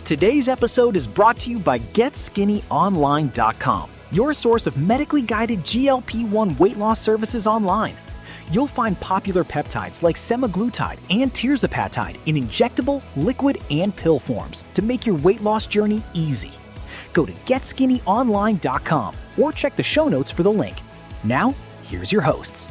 Today's episode is brought to you by GetSkinnyOnline.com, your source of medically guided GLP-1 weight loss services online. You'll find popular peptides like semaglutide and tirzepatide in injectable, liquid, and pill forms to make your weight loss journey easy. Go to GetSkinnyOnline.com or check the show notes for the link. Now, here's your hosts.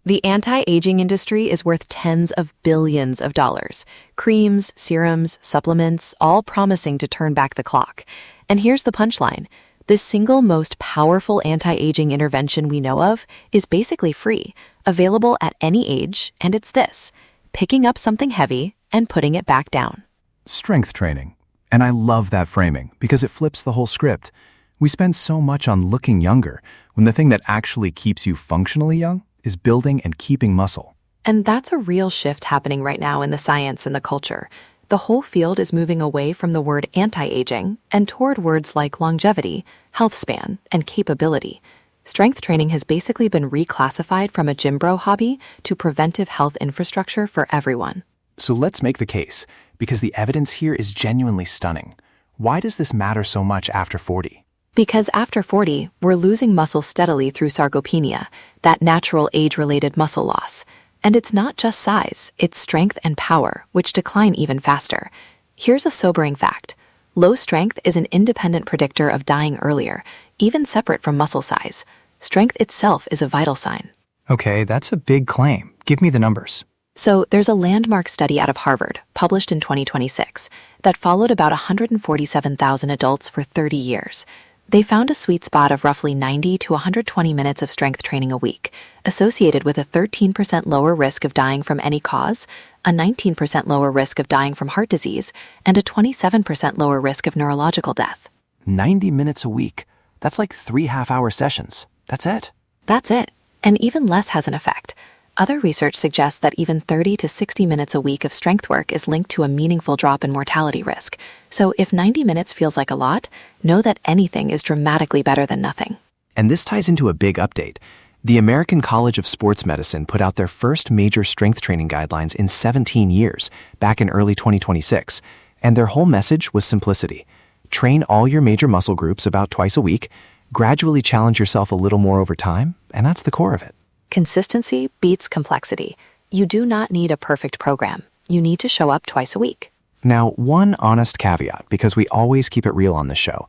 The anti-aging industry is worth tens of billions of dollars. Creams, serums, supplements, all promising to turn back the clock. And here's the punchline. The single most powerful anti-aging intervention we know of is basically free, available at any age, and it's this: picking up something heavy and putting it back down. Strength training. And I love that framing because it flips the whole script. We spend so much on looking younger when the thing that actually keeps you functionally young is building and keeping muscle. And that's a real shift happening right now in the science and the culture. The whole field is moving away from the word anti-aging and toward words like longevity, healthspan, and capability. Strength training has basically been reclassified from a gym bro hobby to preventive health infrastructure for everyone. So let's make the case, because the evidence here is genuinely stunning. Why does this matter so much after 40? Because after 40, we're losing muscle steadily through sarcopenia, that natural age-related muscle loss. And it's not just size, it's strength and power, which decline even faster. Here's a sobering fact. Low strength is an independent predictor of dying earlier, even separate from muscle size. Strength itself is a vital sign. Okay, that's a big claim. Give me the numbers. So there's a landmark study out of Harvard, published in 2026, that followed about 147,000 adults for 30 years. They found a sweet spot of roughly 90 to 120 minutes of strength training a week, associated with a 13% lower risk of dying from any cause, a 19% lower risk of dying from heart disease, and a 27% lower risk of neurological death. 90 minutes a week. That's like 3 half-hour sessions. That's it. That's it. And even less has an effect. Other research suggests that even 30 to 60 minutes a week of strength work is linked to a meaningful drop in mortality risk. So if 90 minutes feels like a lot, know that anything is dramatically better than nothing. And this ties into a big update. The American College of Sports Medicine put out their first major strength training guidelines in 17 years, back in early 2026. And their whole message was simplicity. Train all your major muscle groups about twice a week, gradually challenge yourself a little more over time, and that's the core of it. Consistency beats complexity. You do not need a perfect program. You need to show up twice a week. Now, one honest caveat, because we always keep it real on this show.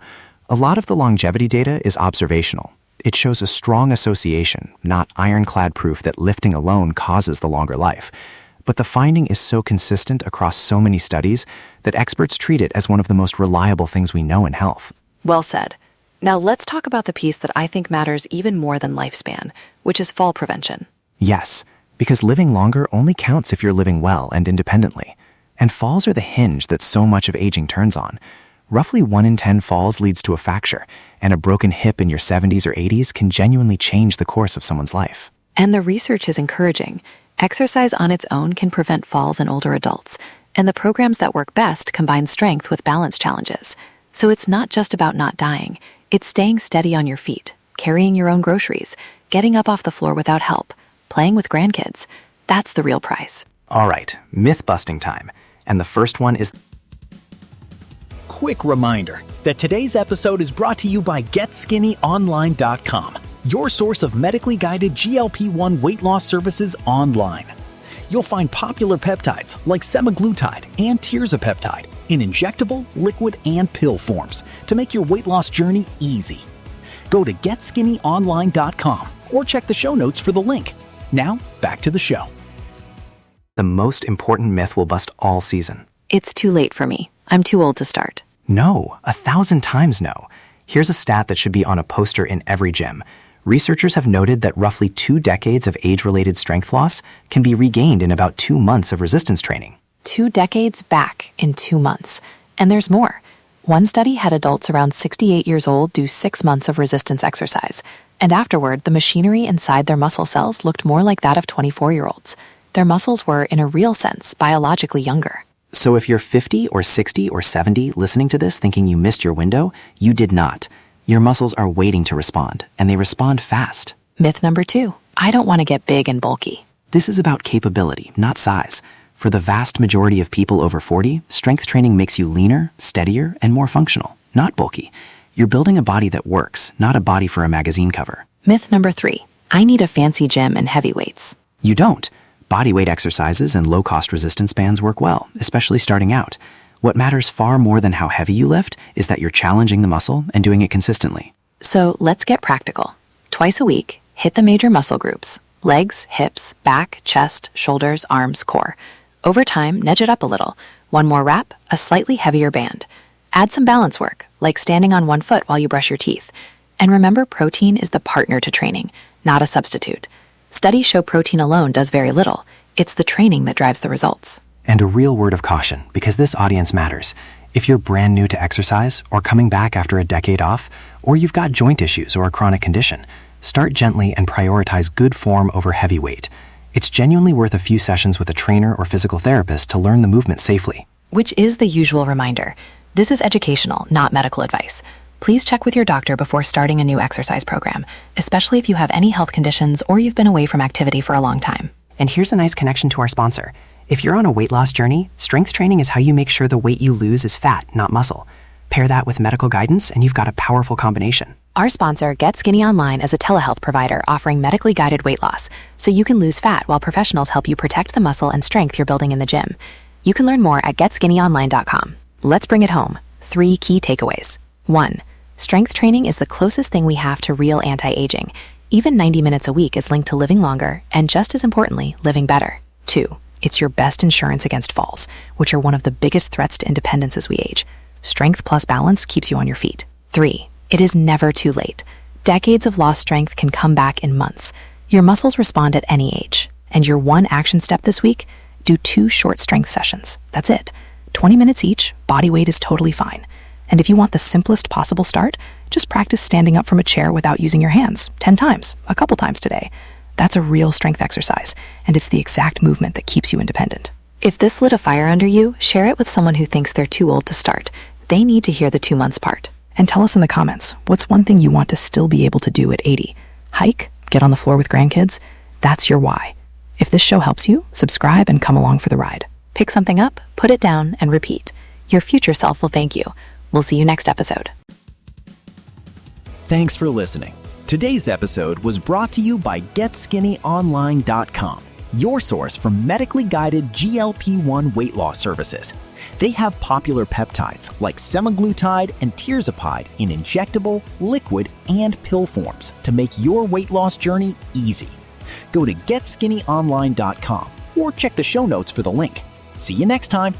A lot of the longevity data is observational. It shows a strong association, not ironclad proof that lifting alone causes the longer life. But the finding is so consistent across so many studies that experts treat it as one of the most reliable things we know in health. Well said. Now let's talk about the piece that I think matters even more than lifespan, which is fall prevention. Yes, because living longer only counts if you're living well and independently. And falls are the hinge that so much of aging turns on. Roughly 1 in 10 falls leads to a fracture, and a broken hip in your 70s or 80s can genuinely change the course of someone's life. And the research is encouraging. Exercise on its own can prevent falls in older adults, and the programs that work best combine strength with balance challenges. So it's not just about not dying. It's staying steady on your feet, carrying your own groceries, getting up off the floor without help, playing with grandkids. That's the real prize. All right, myth-busting time. And the first one is... Quick reminder that today's episode is brought to you by GetSkinnyOnline.com, your source of medically guided GLP-1 weight loss services online. You'll find popular peptides like semaglutide and tirzepatide in injectable, liquid, and pill forms to make your weight loss journey easy. Go to GetSkinnyOnline.com or check the show notes for the link. Now, back to the show. The most important myth we'll bust all season. It's too late for me. I'm too old to start. No, 1,000 times no. Here's a stat that should be on a poster in every gym. Researchers have noted that roughly 2 decades of age-related strength loss can be regained in about 2 months of resistance training. 2 decades back in 2 months. And there's more. One study had adults around 68 years old do 6 months of resistance exercise, and afterward, the machinery inside their muscle cells looked more like that of 24-year-olds. Their muscles were, in a real sense, biologically younger. So if you're 50 or 60 or 70 listening to this thinking you missed your window, you did not. Your muscles are waiting to respond, and they respond fast. Myth number 2. I don't want to get big and bulky. This is about capability, not size. For the vast majority of people over 40, strength training makes you leaner, steadier, and more functional, not bulky. You're building a body that works, not a body for a magazine cover. Myth number 3. I need a fancy gym and heavy weights. You don't. Bodyweight exercises and low-cost resistance bands work well, especially starting out. What matters far more than how heavy you lift is that you're challenging the muscle and doing it consistently. So let's get practical. Twice a week, hit the major muscle groups: legs, hips, back, chest, shoulders, arms, core. Over time, nudge it up a little. One more rep, a slightly heavier band. Add some balance work, like standing on one foot while you brush your teeth. And remember, protein is the partner to training, not a substitute. Studies show protein alone does very little. It's the training that drives the results. And a real word of caution, because this audience matters. If you're brand new to exercise, or coming back after a decade off, or you've got joint issues or a chronic condition, start gently and prioritize good form over heavy weight. It's genuinely worth a few sessions with a trainer or physical therapist to learn the movement safely. Which is the usual reminder. This is educational, not medical advice. Please check with your doctor before starting a new exercise program, especially if you have any health conditions or you've been away from activity for a long time. And here's a nice connection to our sponsor. If you're on a weight loss journey, strength training is how you make sure the weight you lose is fat, not muscle. Pair that with medical guidance and you've got a powerful combination. Our sponsor, Get Skinny Online, is a telehealth provider offering medically guided weight loss, so you can lose fat while professionals help you protect the muscle and strength you're building in the gym. You can learn more at getskinnyonline.com. Let's bring it home. 3 key takeaways. 1. Strength training is the closest thing we have to real anti-aging. Even 90 minutes a week is linked to living longer and, just as importantly, living better. 2. It's your best insurance against falls, which are one of the biggest threats to independence as we age. Strength plus balance keeps you on your feet. 3. It is never too late. Decades of lost strength can come back in months. Your muscles respond at any age. And your one action step this week? Do 2 short strength sessions. That's it. 20 minutes each, body weight is totally fine. And if you want the simplest possible start, just practice standing up from a chair without using your hands 10 times, a couple times today. That's a real strength exercise, and it's the exact movement that keeps you independent. If this lit a fire under you, share it with someone who thinks they're too old to start. They need to hear the 2 months part. And tell us in the comments, what's one thing you want to still be able to do at 80? Hike? Get on the floor with grandkids? That's your why. If this show helps you, subscribe and come along for the ride. Pick something up, put it down, and repeat. Your future self will thank you. We'll see you next episode. Thanks for listening. Today's episode was brought to you by GetSkinnyOnline.com, your source for medically guided GLP-1 weight loss services. They have popular peptides like semaglutide and tirzepatide in injectable, liquid, and pill forms to make your weight loss journey easy. Go to GetSkinnyOnline.com or check the show notes for the link. See you next time.